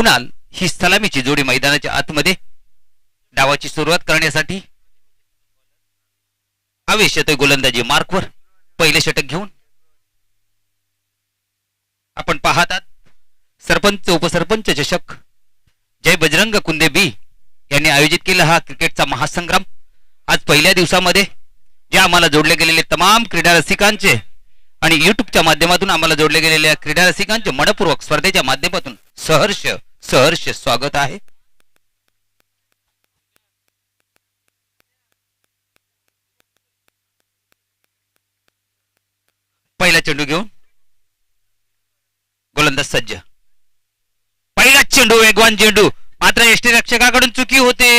कुणाल ही सलामीची जोडी मैदानाच्या आतमध्ये डावाची सुरुवात करण्यासाठी आवेश येतोय गोलंदाजी मार्कवर पहिले षटक घेऊन. आपण पाहतात सरपंच उपसरपंच चषक जय बजरंग कुंदे बी यांनी आयोजित केला हा क्रिकेटचा महासंग्राम. आज पहिल्या दिवसामध्ये जे आम्हाला जोडले गेलेले तमाम क्रीडा रसिकांचे आणि युट्यूबच्या माध्यमातून आम्हाला जोडले गेलेल्या क्रीडा रसिकांचे मनपूर्वक स्पर्धेच्या माध्यमातून सहर्ष सहर्ष स्वागत आहे. पहिला चेंडू घेऊन गोलंदाज सज्ज. पहिला चेंडू वेगवान चेंडू मात्र यष्टी रक्षकाकडून चुकी होते.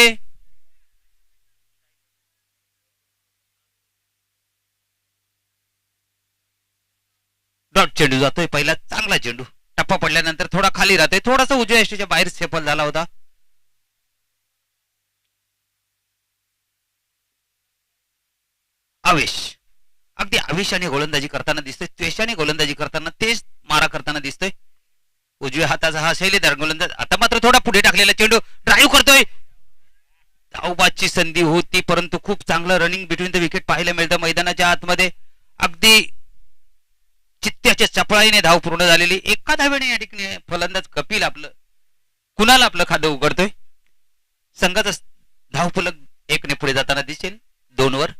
डॉट चेंडू जातोय. पहिला चांगला चेंडू टप्पा पडल्यानंतर थोडा खाली राहतोय. थोडासा उजव्या यष्टीच्या बाहेर सेफल झाला होता. आवेश अगदी आवेशाने गोलंदाजी करताना दिसतोय. त्वेषाने गोलंदाजी करताना तेच मारा करताना दिसतोय. उजव्या हाताचा हा शैलीदार गोलंदाज. आता मात्र थोडा पुढे टाकलेला चेंडू ड्राईव्ह करतोय. धावबादची संधी होती परंतु खूप चांगलं रनिंग बिटवीन द विकेट पाहायला मिळतं मैदानाच्या आतमध्ये. अगदी चित्त्याच्या चपळाईने धाव पूर्ण झालेली. एका धावेने या ठिकाणी फलंदाज कपिल कुणाल आपलं खातं उघडतोय. संघाचा धावफलक 1 ने पुढे जाताना दिसेल 2 वर.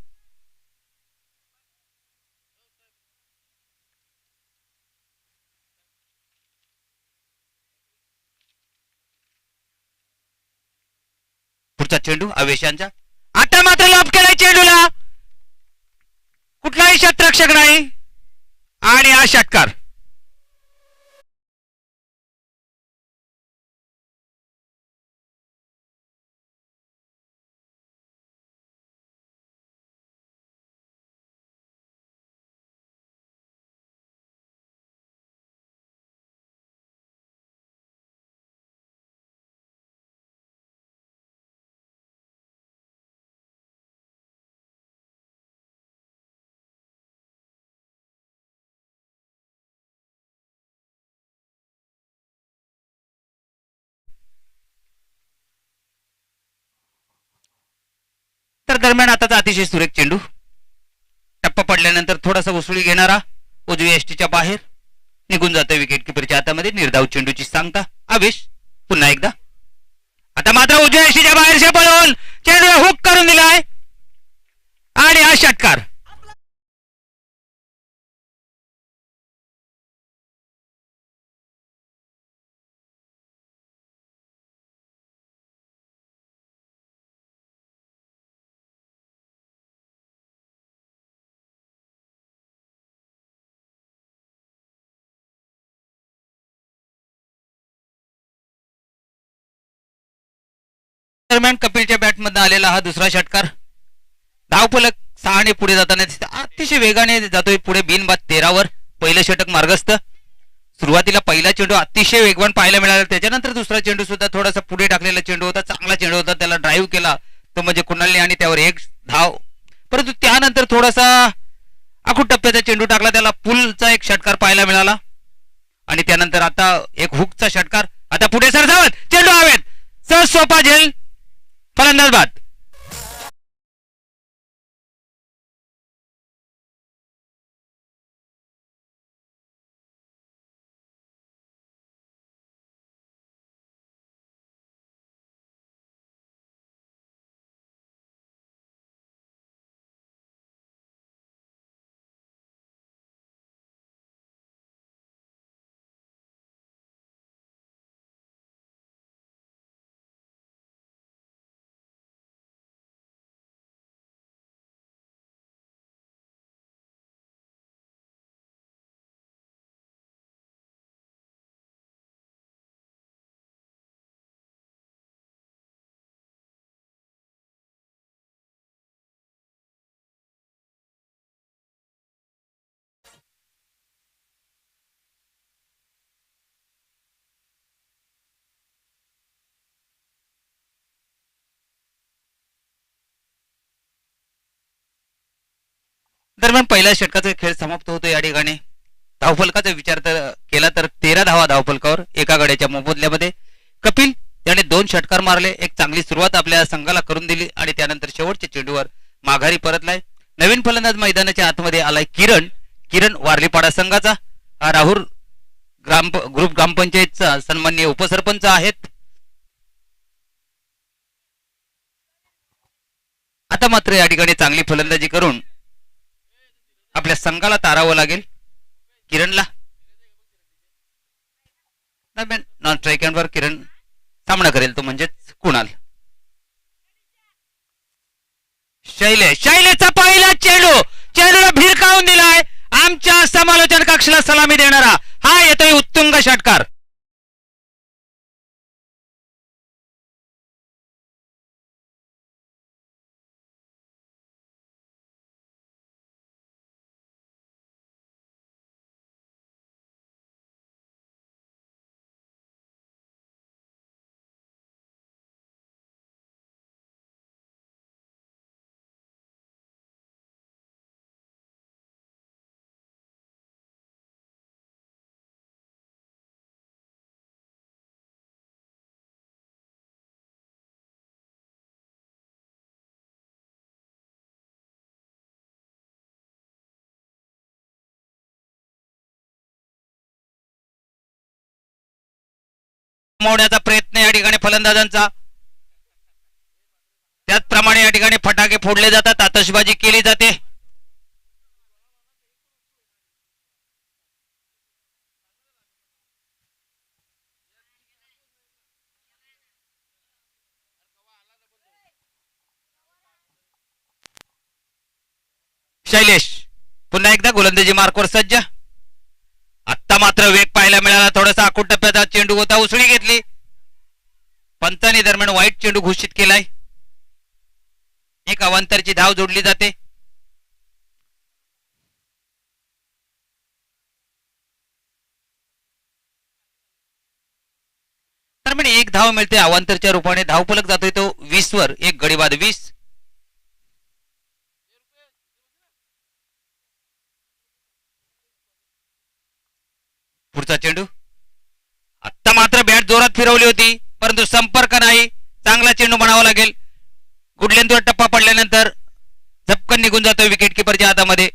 पुढचा चेंडू आवेशांचा. आता मात्र लॉब केलाय चेंडूला. कुठलाही शतरक्षक नाही आणि हा षटकार. तर दरम्यान आताचा अतिशय सुरेख चेंडू टप्पा पडल्यानंतर थोडासा उसळी घेणारा उजव्या यष्टीच्या बाहेर निघून जातो विकेट किपरच्या हातामध्ये. निर्धाव चेंडूची सांगता. आवेश पुन्हा एकदा. आता मात्र उजव्या यष्टीच्या बाहेर शेपळून चेंडू हुक करून दिलाय आणि हा षटकार. दरम्यान कपिलच्या बॅटमधून आलेला हा दुसरा षटकार. धावफलक 6 ने पुढे जाताना अतिशय वेगाने जातोय पुढे. बिनबाद 13 वर पहिलं षटक मार्गस्थ. सुरुवातीला पहिला चेंडू अतिशय वेगवान पाहायला मिळाला. त्याच्यानंतर दुसरा चेंडू सुद्धा थोडासा पुढे टाकलेला चेंडू होता. चांगला चेंडू होता. त्याला ड्राईव्ह केला तो म्हणजे कुणालने आणि त्यावर 1 धाव. परंतु त्यानंतर थोडासा आखूड टप्प्याचा चेंडू टाकला. त्याला पुलचा एक षटकार पाहायला मिळाला आणि त्यानंतर आता एक हुकचा षटकार. आता पुढे सरसावत चेंडू हवेत. सहज सोपा झेल फलंदाज बाद. दरम्यान पहिल्या षटकाचा खेळ समाप्त होतो या ठिकाणी. धावफलकाचा विचार केला तर 13 धावा धावफलकावर एका गड्याच्या मोबदल्यामध्ये. कपिल याने 2 षटकार मारले. एक चांगली सुरुवात आपल्या संघाला करून दिली आणि त्यानंतर शेवटच्या चेंडूवर माघारी परतलाय. नवीन फलंदाज मैदानाच्या आतमध्ये आलाय किरण. किरण वारलीपाडा संघाचा, हा राहुल ग्रुप ग्रामपंचायतचा सन्माननीय उपसरपंच आहेत. आता मात्र या ठिकाणी चांगली फलंदाजी करून आपल्या संघाला तारावं लागेल. किरणला नॉन स्ट्राईक वर किरण सामना करेल, तो म्हणजेच कुणाल. शैलेशचा पहिला चेंडू, चेंडूला भिरकावून दिलाय. आमच्या समालोचन कक्षाला सलामी देणारा हा येतोय उत्तुंग षटकार. मोडण्याचा प्रयत्न या ठिकाणी फलंदाजांचा. त्याचप्रमाणे या ठिकाणी फटाके फोडले जातात, आतषबाजी केली जाते. शैलेश पुन्हा एकदा गोलंदाजी मार्कवर सज्ज. आत्ता मात्र वेग पाहायला मिळाला. थोडासा आखूड टप्प्याचा चेंडू होता, उसळी घेतली. पंचांनी दरम्यान वाईट चेंडू घोषित केलाय. एक अवांतरची धाव जोडली जाते. दरम्यान एक धाव मिळते अवांतरच्या रूपाने. धावफलक जातोय तो 20 वर. एक गडी बाद 20. पुढचा चेंडू. आत्ता मात्र बॅट जोरात फिरवली होती, परंतु संपर्क नाही. चांगला चेंडू म्हणावा लागेल. गुडलेंदूर टप्पा पडल्यानंतर झपकन निघून जातोय विकेट किपरच्या हातामध्ये.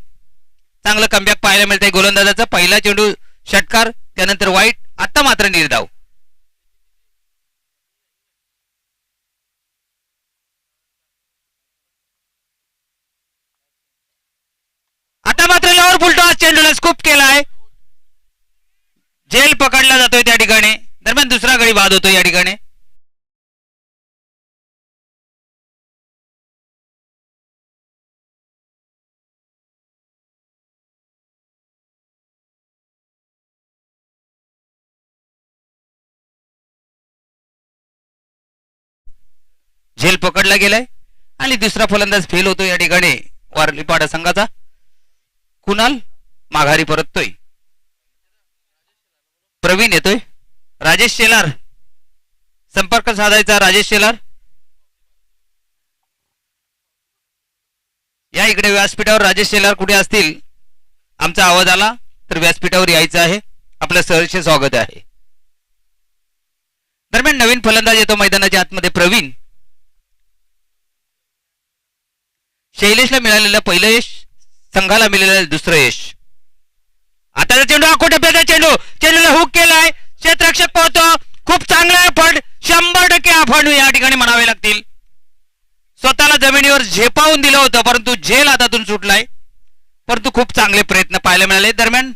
चांगलं कमबॅक पाहायला मिळतंय गोलंदाजाचा. पहिला चेंडू षटकार, त्यानंतर वाईट, आता मात्र निर्धाव. आता मात्र लॉवर फुलटॉस चेंडूला स्कूप केलाय. झेल पकडला जातोय त्या ठिकाणी. दरम्यान दुसरा गडी बाद होतोय या ठिकाणी. झेल पकडला गेलाय आणि दुसरा फलंदाज फेल होतो या ठिकाणी वारलीपाडा संघाचा. कुणाल माघारी परततोय. प्रवीण येतोय. राजेश शेलार संपर्क साधायचा. राजेश शेलार या इकडे व्यासपीठावर. राजेश शेलार कुठे असतील, आमचा आवाज आला तर व्यासपीठावर यायचं आहे. आपलं सहर्ष स्वागत आहे. दरम्यान नवीन फलंदाज येतो मैदानाच्या आतमध्ये. प्रवीण. शैलेशला मिळालेलं पहिलं यश, संघाला मिळालेलं दुसरं यश. आता चेंडू आखो टप्प्याचा चेंडू, चेंडूला हुक केलाय. क्षेत्ररक्षक पोहतो. खूप चांगला एफर्ट, 100% एफर्ट या ठिकाणी म्हणावे लागतील. स्वतःला जमिनीवर झेपावून दिलं होतं, परंतु झेल हातातून सुटलाय. परंतु खूप चांगले प्रयत्न पाहायला मिळाले. दरम्यान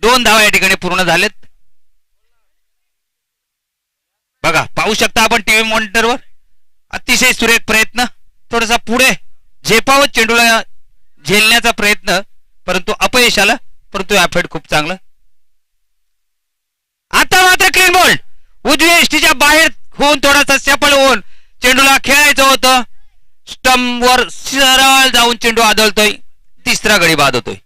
2 धावा या ठिकाणी पूर्ण झालेत. बघा, पाहू शकता आपण टीव्ही मॉनिटरवर. अतिशय सुरेख प्रयत्न. थोडासा पुढे झेपावत चेंडूला झेलण्याचा प्रयत्न, परंतु अपयश आलं. परंतु एफर्ट खूप चांगलं. आता मात्र क्लीन बॉल. उजव्या एष्टीच्या बाहेर होऊन थोडासा सफल होऊन चेंडूला खेळायचं होतं. स्टंपवर सरळ जाऊन चेंडू आदळतोय. तिसरा गडी बाद होतोय.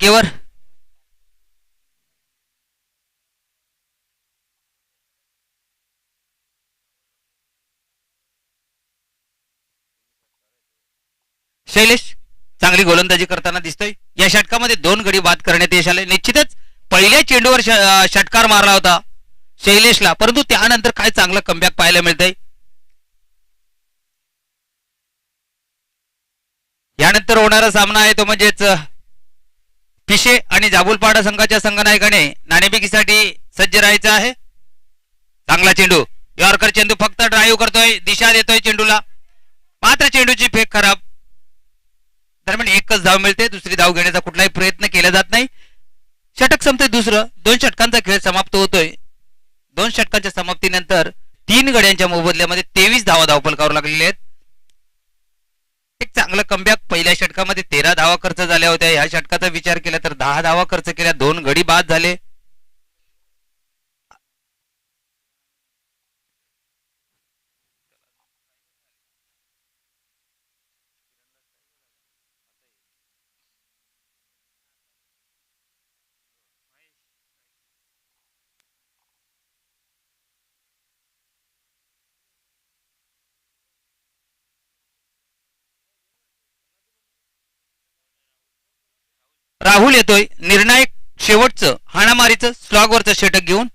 केवर शैलेश चांगली गोलंदाजी करताना दिसतोय. या षटकामध्ये 2 गडी बाद करण्यात यश आले. निश्चितच पहिल्या चेंडूवर षटकार मारला होता शैलेशला, परंतु त्यानंतर काय चांगलं कमबॅक पाहायला मिळतंय. यानंतर होणारा सामना आहे तो म्हणजेच पिशे आणि जाबुलपाडा संघाच्या संघनायकाने नाणेफेकीसाठी सज्ज राहायचं आहे. चांगला चेंडू, यॉर्कर चेंडू फक्त ड्राईव्ह करतोय, दिशा देतोय चेंडूला, मात्र चेंडूची फेक खराब. दरम्यान एकच धाव मिळते, दुसरी धाव घेण्याचा कुठलाही प्रयत्न केला जात नाही. षटक संपतंय दुसरं. 2 षटकांचा खेळ समाप्त होतोय. 2 षटकांच्या समाप्तीनंतर 3 गड्यांच्या मोबदल्यामध्ये 23 धावा धावफलकावर लागलेल्या आहेत. एक चांगलं कमबॅक. पहिल्या षटकामध्ये 13 धावा खर्च झाल्या होत्या. ह्या षटकाचा विचार केला तर 10 धावा खर्च केल्या, 2 गडी बाद झाले. राहुल येतोय निर्णायक शेवटचं हाणामारीचं स्लॉगवरचं षटक घेऊन.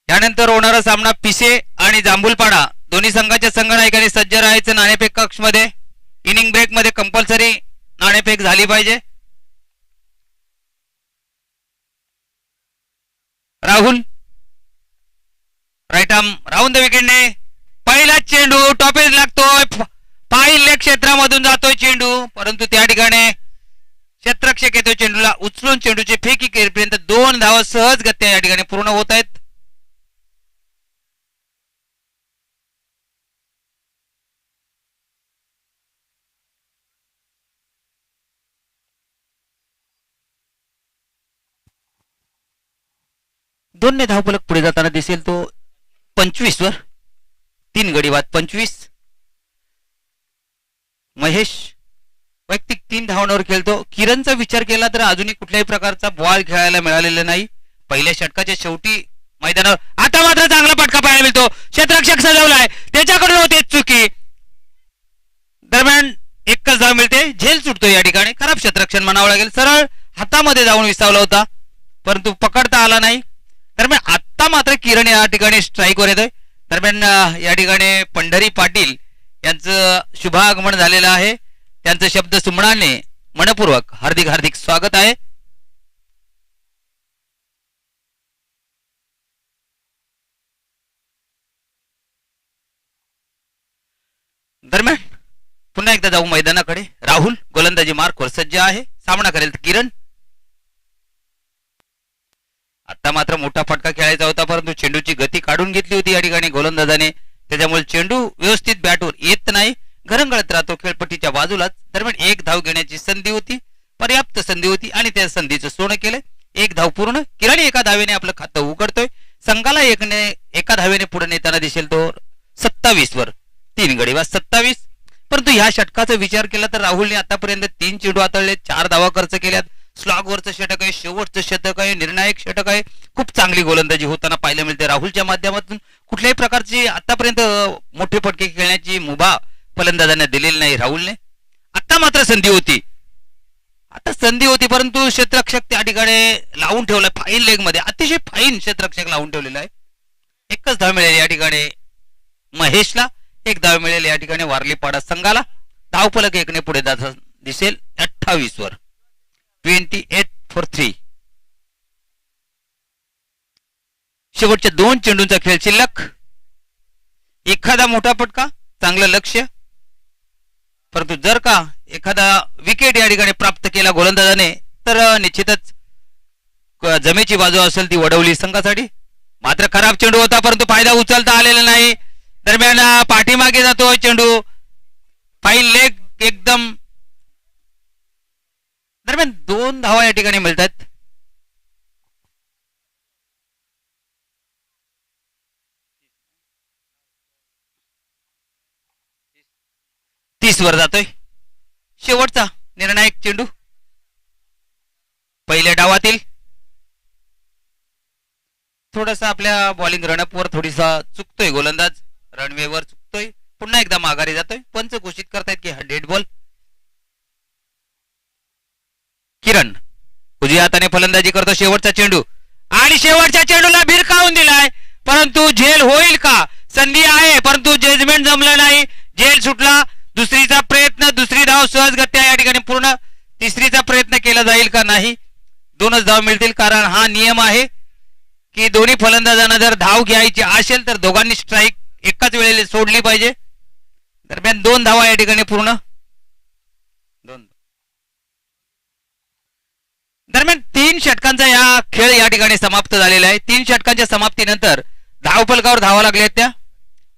यानंतर होणारा सामना पिसे आणि जांभूलपाडा दोन्ही संघाच्या संघनायकांनी सज्ज राहायचं. नाणेफेक कक्षमध्ये इनिंग ब्रेक मध्ये कंपल्सरी नाणेफेक झाली पाहिजे. Rahul right arm round the विकेटने पहिला चेंडू टॉपेज लागतोय, पाहिल्या क्षेत्रामधून जातोय चेंडू, परंतु त्या ठिकाणी क्षेत्ररक्षक येतोय चेंडूला उचलून चेंडूची फेकी केल्यापर्यंत 2 धावा सहजगत्या या ठिकाणी पूर्ण होत आहेत. दोनने धावफलक पुढे जाताना दिसेल तो 25 वर. 3 गडी बाद 25. महेश वैयक्तिक 3 धावांवर खेळतो. किरणचा विचार केला तर अजूनही कुठल्याही प्रकारचा बॉल खेळायला मिळालेला नाही. पहिल्या षटकाच्या शेवटी मैदानावर आता मात्र चांगला फटका पाहायला मिळतो. क्षेत्ररक्षक सजवलाय, त्याच्याकडून होते चुकी. दरम्यान एकच धाव मिळते. झेल सुटतो या ठिकाणी. खराब क्षेत्ररक्षण म्हणावं लागेल. सरळ हातामध्ये जाऊन विसावला होता, परंतु पकडता आला नाही. दरम्यान आता मात्र किरण या ठिकाणी स्ट्राईकवर येतोय. दरम्यान या ठिकाणी पंढरी पाटील यांचं शुभागमन झालेलं आहे. त्यांचं शब्द सुमनाने मनपूर्वक हार्दिक हार्दिक स्वागत आहे. दरम्यान पुन्हा एकदा जाऊ मैदानाकडे. राहुल गोलंदाजी मार्कवर सज्ज आहे. सामना करेल किरण. आता मात्र मोठा फटका खेळायचा होता, परंतु चेंडूची गती काढून घेतली होती या ठिकाणी गोलंदाजाने. त्याच्यामुळे चेंडू व्यवस्थित बॅटवर येत नाही, घरंगळत राहतो खेळपट्टीच्या बाजूलाच. दरम्यान 1 धाव घेण्याची संधी होती, पर्याप्त संधी होती आणि त्या संधीचं सोनं केलंय. 1 धाव पूर्ण. किरण एका धावेने आपलं खातं उघडतोय. संघाला एका धावेने पुढे नेताना दिसेल तो 27 वर. 3 गडी बाद 27. परंतु ह्या षटकाचा विचार केला तर राहुलने आतापर्यंत 3 चेंडू हाताळले, 4 धावा खर्च केल्यात. स्लॉगवरचं षटक आहे, शेवटचं षटक आहे, निर्णायक षटक आहे. खूप चांगली गोलंदाजी होताना पाहायला मिळते राहुलच्या माध्यमातून. कुठल्याही प्रकारची आतापर्यंत मोठे फटके खेळण्याची मुभा फलंदाजांना दिलेली नाही राहुलने. आता मात्र संधी होती, परंतु क्षेत्ररक्षक त्या ठिकाणी लावून ठेवलाय फाईन लेग मध्ये. अतिशय फाईन क्षेत्ररक्षक लावून ठेवलेला आहे. एकच धाव मिळेल या ठिकाणी महेशला, 1 धाव मिळेल या ठिकाणी वारलीपाडा संघाला. धावफलक 1ने पुढे जात दिसेल 28 वर. 28 for 3. शेवटच्या 2 चेंडूंचा खेळ शिल्लक. एखादा मोठा फटका, चांगलं लक्ष, परंतु जर का एखादा विकेट या ठिकाणी प्राप्त केला गोलंदाजाने तर निश्चितच जमेची बाजू असेल ती वडवली संघासाठी. मात्र खराब चेंडू होता, परंतु फायदा उचलता आलेला नाही. दरम्यान पाठीमागे जातो चेंडू, फाईन लेग एकदम. दरम्यान 2 धावा या ठिकाणी मिळतात. 32 वर जातोय. शेवटचा निर्णायक चेंडू पहिल्या डावातील. थोडासा आपल्या बॉलिंग रनअपवर थोडीसा चुकतोय गोलंदाज, रनवेवर चुकतोय, पुन्हा एकदा माघारी जातोय. पंच घोषित करतायत की हा डेड बॉल. किरण उजव्या हाताने फलंदाजी करतो. शेवटचा चेंडू आणि शेवटच्या चेंडूला भिरकावून दिलाय, परंतु झेल होईल का? संधी आहे परंतु जजमेंट जमलं नाही, झेल सुटला. दुसरीचा प्रयत्न, दुसरी धाव सहजगत्या या ठिकाणी पूर्ण. तिसरीचा प्रयत्न केला जाईल का? नाही, 2च धाव मिळतील, कारण हा नियम आहे की दोन्ही फलंदाजांना जर धाव घ्यायची असेल तर दोघांनी स्ट्राईक एकाच वेळेला सोडली पाहिजे. दरम्यान 2 धावा या ठिकाणी पूर्ण. दरम्यान 3 षटकांचा या खेळ या ठिकाणी समाप्त झालेला आहे. 3 षटकांच्या समाप्तीनंतर धावफलकावर धावा लागल्या त्या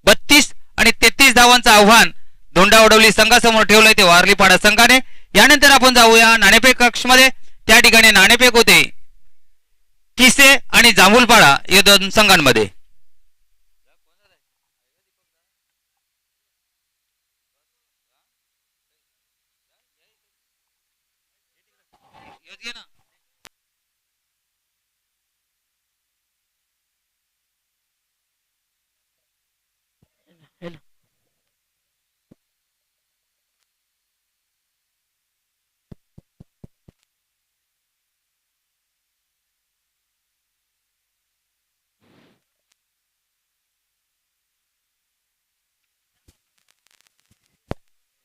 32 आणि 33 धावांचं आव्हान धोंडा उडवली संघासमोर ठेवलंय ते वारलीपाडा संघाने. यानंतर आपण जाऊया नाणेफेक कक्षमध्ये. त्या ठिकाणी नाणेफेक होते किसे आणि जांभूलपाडा या 2 संघांमध्ये.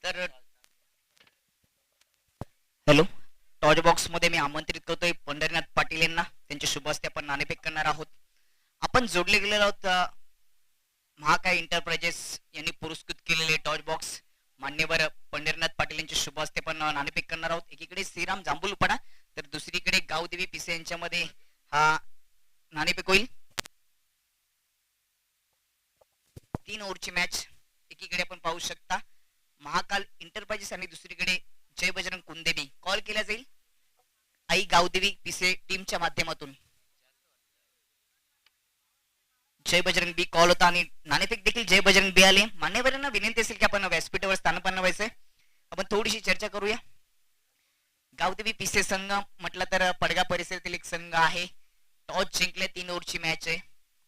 तर हॅलो, टॉच बॉक्स मध्ये मी आमंत्रित करतोय पंढरीनाथ पाटील यांना. त्यांचे शुभ हस्ते आपण नाणेफेक करणार आहोत. आपण जोडले गेलेलो आहोत महाकाय एंटरप्राइजेस यांनी पुरस्कृत केलेले टॉच बॉक्स मान्यवर पंढरीनाथ पाटील यांचे शुभ हस्ते पण नाणेफेक करणार आहोत. एकीकडे श्रीराम जांभूलपाडा तर दुसरीकडे गावदेवी पिसे यांच्यामध्ये हा नाणेफेक होईल. 3 ओव्हरची मॅच. एकीकडे आपण पाहू शकता महाकाल एंटरप्राइजेस आणि दुसरीकडे जय बजरंग कुंदेबी. कॉल केला जाईल आई गावदेवी पिसे टीमच्या माध्यमातून. जय बजरंग बी कॉल होता आणि नाणेफेक देखील जय बजरंग बी आले. मान्यवरांना विनंती असेल की आपण व्यासपीठावर स्थानपन्न व्हायचंय. आपण थोडीशी चर्चा करूया. गावदेवी पिसे संघ म्हटलं तर पडगा परिसरातील एक संघ आहे. टॉस जिंकले, 3 ओव्हरची मॅच आहे.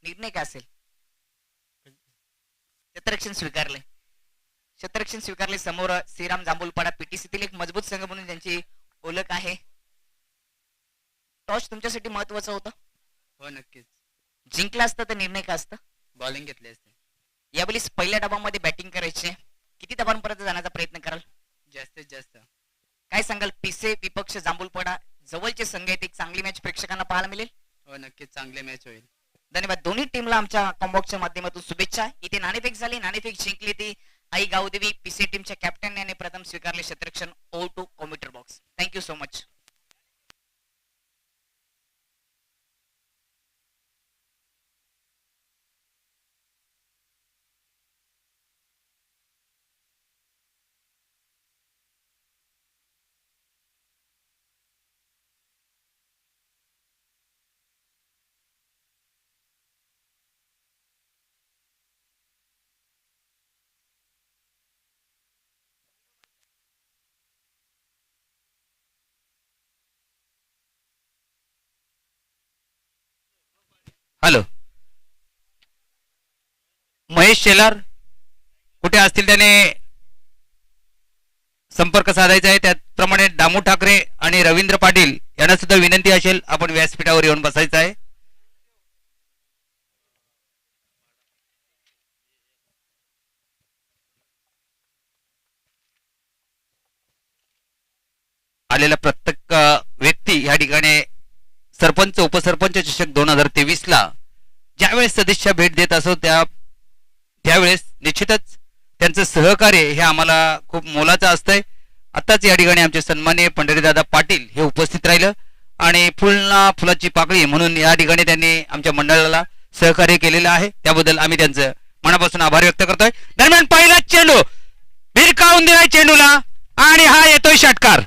निर्णय काय असेल? क्षेत्ररक्षण स्वीकारले. क्षेत्ररक्षण स्वीकारले. समोर श्रीराम जांभूलपाडा पीटीसीतील एक मजबूत संघ म्हणून त्यांची ओळख आहे. टॉस तुमच्यासाठी महत्वाचा होता? हो नक्कीच. जिंकला असता तर निर्णय काय असता? बॉलिंग घेतली असते. यावेळी पहिल्या डावामध्ये बॅटिंग करायची. किती धावांपर्यंत जाण्याचा प्रयत्न कराल? जास्तीत जास्त. काय सांगाल? पिसे विपक्ष जांभूलपाडा जवळचे संघ आहेत, एक चांगली मॅच प्रेक्षकांना पाहायला मिळेल. हो नक्कीच चांगली मॅच होईल. धन्यवाद. दोन्ही टीमला आमच्या कॉम्बॉक्सच्या माध्यमातून शुभेच्छा. इथे नाणेफेक झाली, नाणेफेक जिंकली ती आई गावदेवी पिसे टीमच्या कॅप्टन याने प्रथम स्वीकारले क्षेत्ररक्षण ओ to computer box. Thank you so much. Hello, Mahesh Shelar कुठे असतील त्याने संपर्क साधायचा आहे. त्याचप्रमाणे दामू ठाकरे आणि रवींद्र पाटील यांना सुद्धा विनंती असेल आपण व्यासपीठावर येऊन बसायचं आहे. आलेला प्रत्येक व्यक्ती या ठिकाणी सरपंच उपसरपंच चषक 2023 ला ज्यावेळेस सदिच्छा भेट देत असो त्यावेळेस निश्चितच त्यांचं सहकार्य हे आम्हाला खूप मोलाचं असतंय. आताच या ठिकाणी आमचे सन्माननीय पंढरीदादा पाटील हे उपस्थित राहिलं आणि फुलाची पाकळी म्हणून या ठिकाणी त्यांनी आमच्या मंडळाला सहकार्य केलेलं आहे. त्याबद्दल आम्ही त्यांचं मनापासून आभार व्यक्त करतोय. दरम्यान पहिला चेंडू भिरकावून दिलाय चेंडूला आणि हा येतोय षटकार.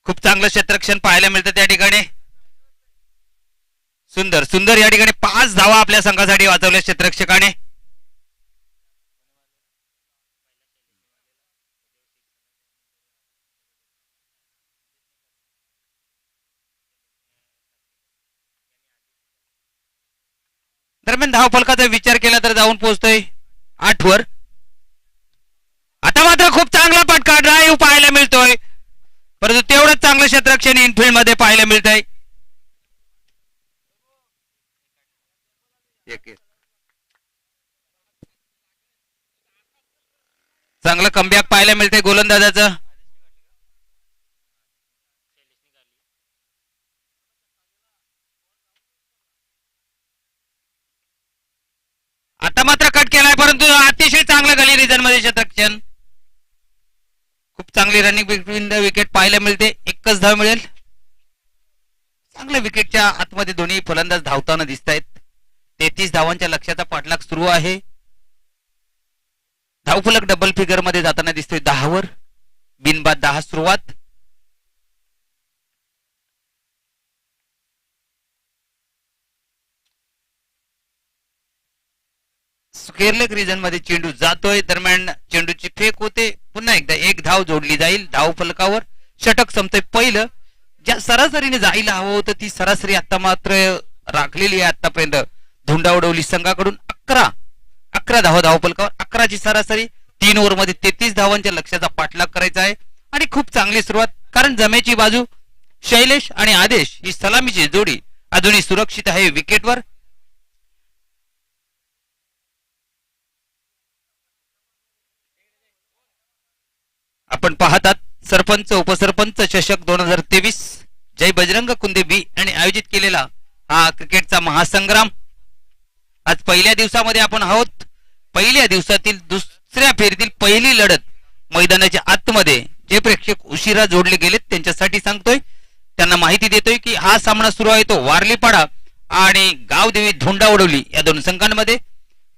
खूप चांगलं क्षेत्ररक्षण पाहायला मिळतं त्या ठिकाणी. सुंदर सुंदर या ठिकाणी 5 धावा आपल्या संघासाठी वाचवल्या क्षेत्ररक्षकाने. दरम्यान धावफलकाचा विचार केला तर जाऊन पोहोचतोय 8 वर. आता मात्र खूप चांगला फटका ड्राईव्ह पाहायला मिळतोय, परंतु तेवढंच चांगलं क्षेत्ररक्षण इनफिल्ड मध्ये पाहायला मिळतंय. चांगलं कमबॅक पाहायला मिळतंय गोलंदाजाचं. आता मात्र कट केलाय, परंतु अतिशय चांगलं गली रिजन मध्ये क्षेत्ररक्षण. खूप चांगली रनिंग बिटवीन द विकेट पाहायला मिळते. एकच धाव मिळेल. चांगल्या विकेटच्या आतमध्ये दोन्ही फलंदाज धावताना दिसत आहेत. 33 धावांच्या लक्ष्याचा पाठलाग सुरू आहे. धावफलक डबल फिगर मध्ये जाताना दिसतोय 10 वर. बिनबाद 10 सुरुवात. स्क्वेअरलेग रिजन मध्ये चेंडू जातोय. दरम्यान चेंडूची फेक होते. पुन्हा एकदा एक धाव जोडली जाईल धाव फलकावर. षटक संपतंय पहिलं. ज्या सरासरीने जायला हवं होतं ती सरासरी आता मात्र राखलेली आहे. आतापर्यंत धुंडा उडवली संघाकडून 11 धावा धाव फलकावर. 11ची सरासरी. 3 ओव्हर मध्ये 33 धावांच्या लक्ष्याचा पाठलाग करायचा आहे आणि खूप चांगली सुरुवात, कारण जमेची बाजू शैलेश आणि आदेश ही सलामीची जोडी अजूनही सुरक्षित आहे विकेटवर. आपण पाहतात सरपंच उपसरपंच चषक 2023 जय बजरंग कुंदे बी यांनी आयोजित केलेला हा क्रिकेटचा महासंग्राम. आज पहिल्या दिवसामध्ये आपण आहोत. पहिल्या दिवसातील दुसऱ्या फेरीतील पहिली लढत मैदानाच्या आतमध्ये जे प्रेक्षक उशिरा जोडले गेलेत त्यांच्यासाठी सांगतोय, त्यांना माहिती देतोय की हा सामना सुरू आहे तो वारलीपाडा आणि गावदेवी धोंडा उडवली या दोन संघांमध्ये.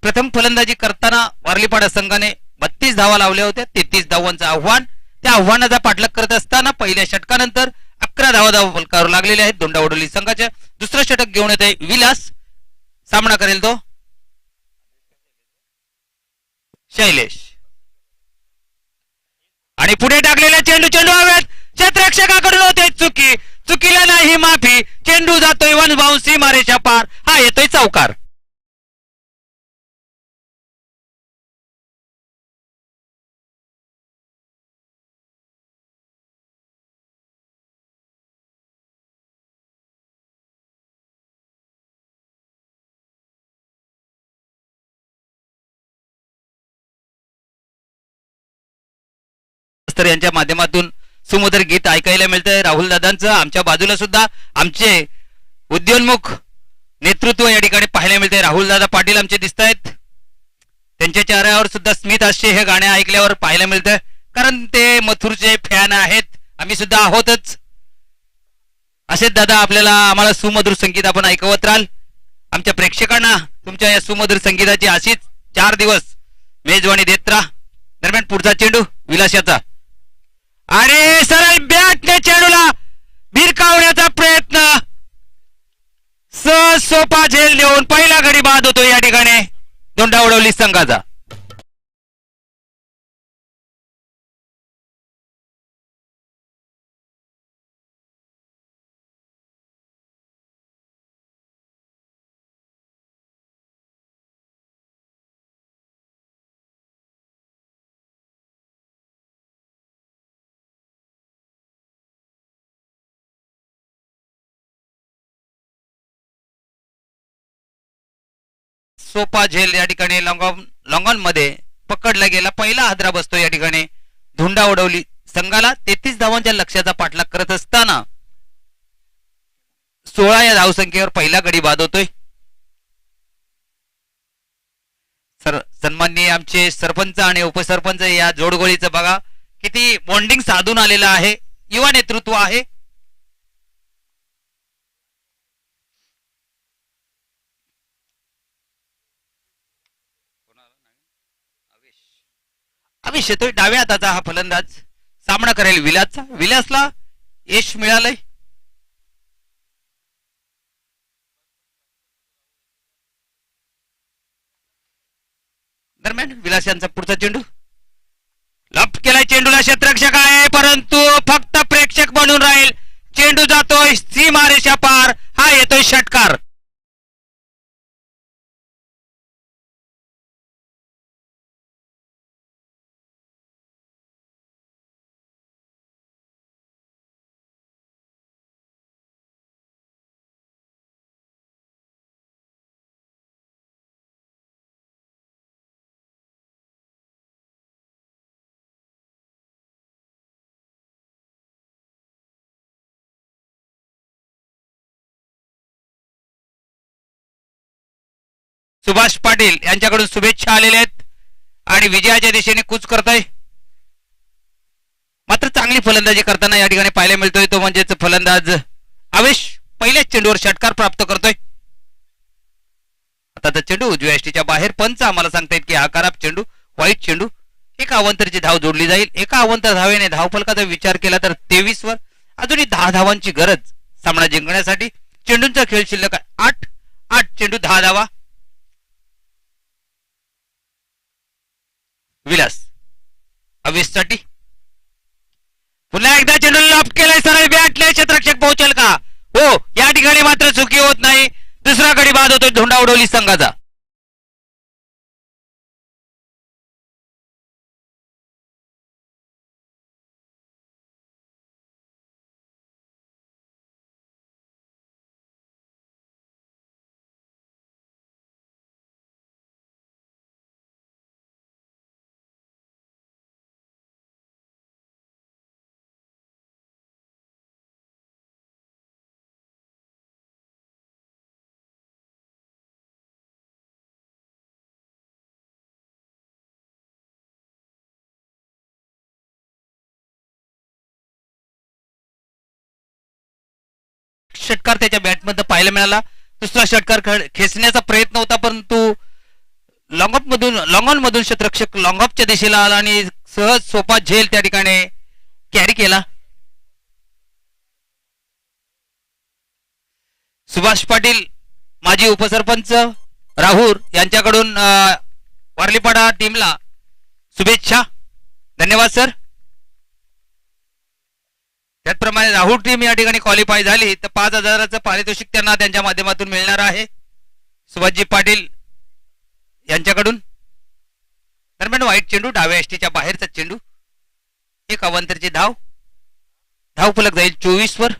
प्रथम फलंदाजी करताना वारलीपाडा संघाने 32 धावा लावल्या होत्या. 33 धावांचं आव्हान. त्या आव्हानाचा पाठलाग करत असताना पहिल्या षटकानंतर 11 धावा फलकावर लागलेल्या आहेत धोंडा उडवली संघाच्या. दुसरं षटक घेऊन येत आहे विलास. सामना करेल तो शैलेश. आणि पुढे टाकलेला चेंडू हवेत. क्षेत्ररक्षकाकडून होते चुकीला नाही माफी. चेंडू जातोय वन बाउन्स सीमारेषा पार. हा येतोय चौकार. यांच्या माध्यमातून सुमधुर गीत ऐकायला मिळतंय राहुल दादांचं. आमच्या बाजूला सुद्धा आमचे उद्योन्मुख नेतृत्व या ठिकाणी पाहायला मिळतंय. राहुल दादा पाटील आमचे दिसत आहेत. त्यांच्या चेहऱ्यावर सुद्धा स्मित हास्य हे गाणे ऐकल्यावर पाहायला मिळतंय, कारण ते मथुरचे फॅन आहेत. आम्ही सुद्धा आहोतच. असेच दादा आपल्याला आम्हाला सुमधुर संगीत आपण ऐकवत राहाल. आमच्या प्रेक्षकांना तुमच्या या सुमधुर संगीताची अशीच 4 दिवस मेजवानी देत राहा. दरम्यान पुढचा चेंडू विलासाचा आणि सरळ बॅटने चेंडूला भिरकावण्याचा प्रयत्न. सोपा झेल देऊन पहिला गडी बाद होतो या ठिकाणी धोंडा उडवली संघाचा. सोपा झेल या ठिकाणी लॉंगॉन मध्ये पकडला गेला. पहिला हादरा बसतो या ठिकाणी धुंडा उडवली संघाला. 33 धावांच्या लक्ष्याचा पाठलाग करत असताना 16 या धावसंख्येवर पहिला गडी बाद होतोय. सन्माननीय आमचे सरपंच आणि उपसरपंच या जोडगोळीचं बघा किती बॉन्डिंग साधून आलेलं आहे. युवा नेतृत्व आहे. अविष येतोय डाव्या हाताचा हा फलंदाज. सामना करेल विलासचा. विलासला यश मिळालंय. दरम्यान विलास यांचा पुढचा चेंडू लॉफ्ट केलाय. चेंडूला क्षेत्ररक्षक आहे परंतु फक्त प्रेक्षक बनून राहील. चेंडू जातोय सीमारेषा पार. हा येतोय षटकार. सुभाष पाटील यांच्याकडून शुभेच्छा आलेल्या आहेत आणि विजयाच्या दिशेने कूच करतोय. मात्र चांगली फलंदाजी करताना या ठिकाणी पाहायला मिळतोय तो म्हणजेच फलंदाज आवेश पहिल्याच चेंडूवर षटकार प्राप्त करतोय. आता तर चेंडू उजव्या यष्टीच्या बाहेर. पंच आम्हाला सांगतायत की हा खराब चेंडू, वाईट चेंडू. एका अवंतरची धाव जोडली जाईल. एका अवंतर धावेने धावफलकाचा विचार केला तर 23 वर. अजूनही 10 धावांची गरज सामना जिंकण्यासाठी. चेंडूंचा खेळ शिल्लक 8 चेंडू 10 धावा. विलास अवेशसाठी पुन्हा एकदा चेंडू लॉफ्ट केलाय. सरळ बॅटले क्षेत्ररक्षक पोहोचेल का? हो, या ठिकाणी मात्र चुकी होत नाही. दुसरा गडी बाद होतो धोंडा उडवली संघाचा. षटकार त्याच्या बॅटमध्ये पाहायला मिळाला. दुसरा षटकार खेचण्याचा प्रयत्न होता परंतु लॉंग ऑन मधून क्षेत्ररक्षक लॉंग ऑफच्या दिशेला आला आणि सहज सोपा झेल त्या ठिकाणी कॅरी केला. सुभाष पाटील माजी उपसरपंच राहुल यांच्याकडून वारलीपाडा टीमला शुभेच्छा. धन्यवाद सर. त्याचप्रमाणे राहुल टीम या ठिकाणी क्वालिफाय झाली तर 5,000चं पारितोषिक त्यांना त्यांच्या माध्यमातून मिळणार आहे सुभाषजी पाटील यांच्याकडून. दरम्यान वाईट चेंडू डाव्या यष्टीच्या बाहेरचा चेंडू. एक अवंतरची धावफलक जाईल 24 वर.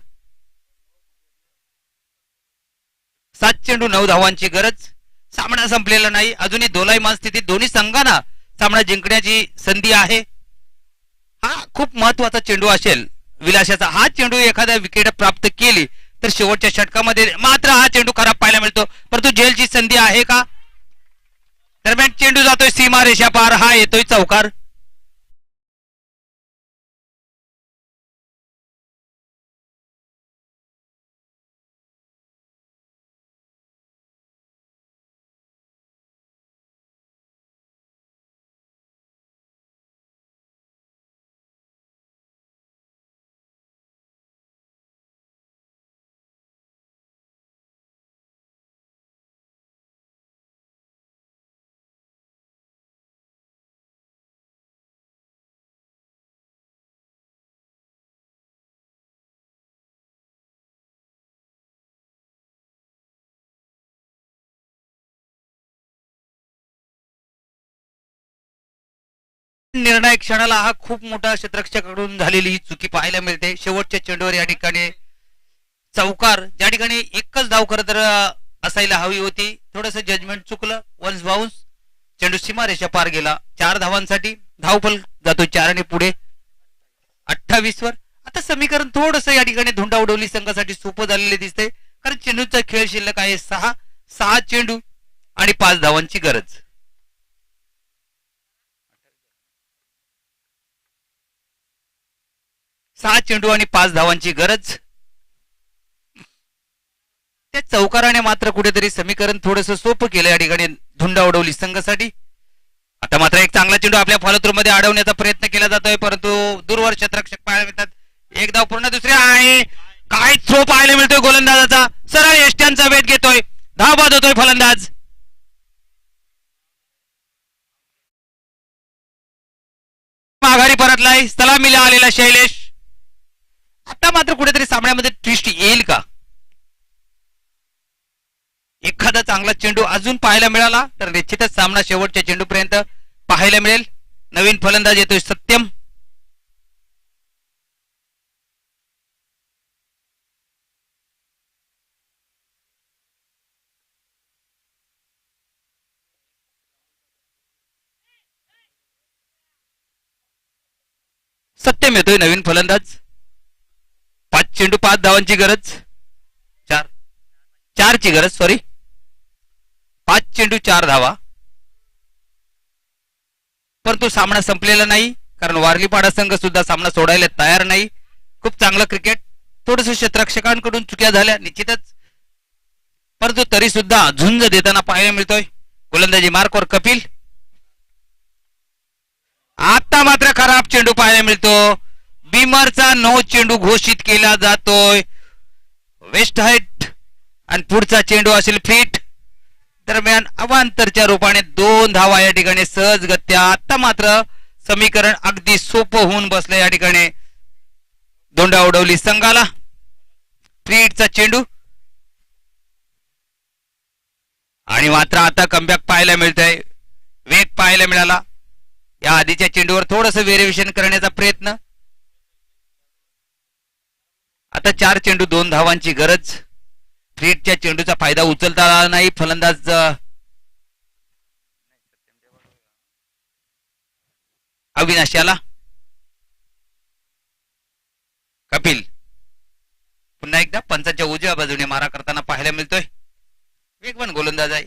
7 चेंडू 9 धावांची गरज. सामना संपलेला नाही. अजूनही दोलायमान स्थितीत दोन्ही संघांना सामना जिंकण्याची संधी आहे. हा खूप महत्वाचा चेंडू असेल विलासाचा. हा चेंडू एखाद्या विकेट प्राप्त केली तर शेवटच्या षटकामध्ये मात्र हा चेंडू खराब पाहायला मिळतो. परंतु झेलची संधी आहे का? दरम्यान चेंडू जातोय सीमा रेषा पार. हा येतोय चौकार. निर्णायक क्षणाला हा खूप मोठा क्षेत्ररक्षकाकडून झालेली ही चुकी पाहायला मिळते. शेवटच्या चेंडूवर या ठिकाणी चौकार. ज्या ठिकाणी एकच धाव खरं तर असायला हवी होती. थोडस जजमेंट चुकलं. Once bounce. चेंडू सीमारेषा पार गेला. 4 धावांसाठी. धावफल जातो 4 आणि पुढे 28 वर. आता समीकरण थोडस या ठिकाणी धुंडा उडवली संघासाठी सोपं झालेले दिसते कारण चेंडूचा खेळ शिल्लक आहे 6 चेंडू आणि 5 धावांची गरज. सहा चेंडू आणि 5 धावांची गरज. त्या चौकाराने मात्र कुठेतरी समीकरण थोडस सोपं केलं या ठिकाणी धुंडा उडवली संघासाठी. आता मात्र एक चांगला चेंडू आपल्या फॉलोथ्रू मध्ये अडवण्याचा प्रयत्न केला जातोय परंतु दूरवर क्षेत्ररक्षक पाहायला मिळतात. एक धाव पूर्ण दुसरी आणि काय थ्रो पाहायला मिळतोय गोलंदाजाचा सरळ यष्ट्यांचा वेध घेतोय धाव बाद होतोय फलंदाज माघारी परतलाय सलामीला आलेला शैलेश आता मात्र कुठेतरी सामन्यामध्ये ट्विस्ट येईल का एखादा चांगला चेंडू अजून पाहायला मिळाला तर निश्चितच सामना शेवटच्या चेंडूपर्यंत पाहायला मिळेल नवीन फलंदाज येतोय सत्यम सत्यम येतोय नवीन फलंदाज 5 चेंडू 5 धावांची गरज 4 ची गरज सॉरी 5 चेंडू 4 धावा परंतु सामना संपलेला नाही कारण वारलीपाडा संघ सुद्धा सामना सोडायला तयार नाही खूप चांगलं क्रिकेट थोडस क्षेत्ररक्षकांकडून चुक्या झाल्या निश्चितच परंतु तरी सुद्धा झुंज देताना पाहायला मिळतोय गोलंदाजी मार्कवर कपिल आता मात्र खराब चेंडू पाहायला मिळतो बीमरचा 9 चेंडू घोषित केला जातोय वेस्ट हाईट आणि पुढचा चेंडू असेल फिट दरम्यान अवांतरच्या रूपाने 2 धावा या ठिकाणी सहजगत्या आता मात्र समीकरण अगदी सोपं होऊन बसलं या ठिकाणी दोंडा उडवली संघाला फिटचा चेंडू आणि मात्र आता कमबॅक पाहायला मिळतंय वेग पाहायला मिळाला या आधीच्या चेंडूवर थोडस व्हेरिएशन करण्याचा प्रयत्न आता 4 चेंडू 2 धावांची गरज फ्रीटच्या चेंडूचा फायदा उचलता आला नाही फलंदाज अविनाश याला कपिल पुन्हा एकदा पंचाच्या उजव्या बाजूने मारा करताना पाहायला मिळतोय वेगवान गोलंदाज आहे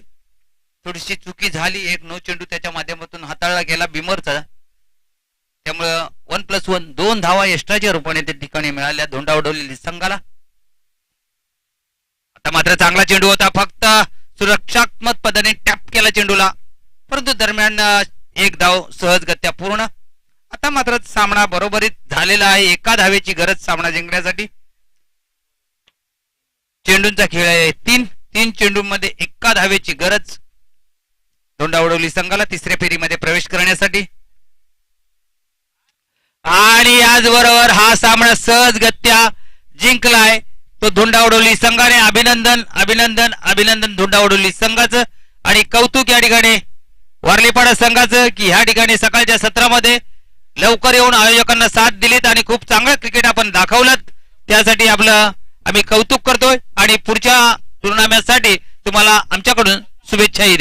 थोडीशी चुकी झाली 1 चेंडू त्याच्या माध्यमातून हाताळला गेला बिमरचा त्यामुळं 1+1 2 धावा एक्स्ट्राच्या रूपाने त्या ठिकाणी मिळाल्या धोंडा उडवलेली संघाला आता मात्र चांगला चेंडू होता फक्त सुरक्षात्मक पदाने टॅप केला चेंडूला परंतु दरम्यान 1 धाव सहजगत्या पूर्ण आता मात्र सामना बरोबरीत झालेला आहे एका धावेची गरज सामना जिंकण्यासाठी चेंडूंचा खेळ आहे 3 चेंडूंमध्ये एका धावेची गरज धोंडा उडवली संघाला तिसऱ्या फेरीमध्ये प्रवेश करण्यासाठी आणि याचबरोबर हा सामना सहजगत्या जिंकलाय तो धोंडा उडवली संघाने अभिनंदन अभिनंदन अभिनंदन धोंडा उडवली संघाचं आणि कौतुक या ठिकाणी वारलीपाडा संघाचं की ह्या ठिकाणी सकाळच्या सत्रामध्ये लवकर येऊन आयोजकांना साथ दिलीत आणि खूप चांगलं क्रिकेट आपण दाखवलं त्यासाठी आपलं आम्ही कौतुक करतोय आणि पुढच्या टुर्नामेंटसाठी तुम्हाला आमच्याकडून शुभेच्छाही देतो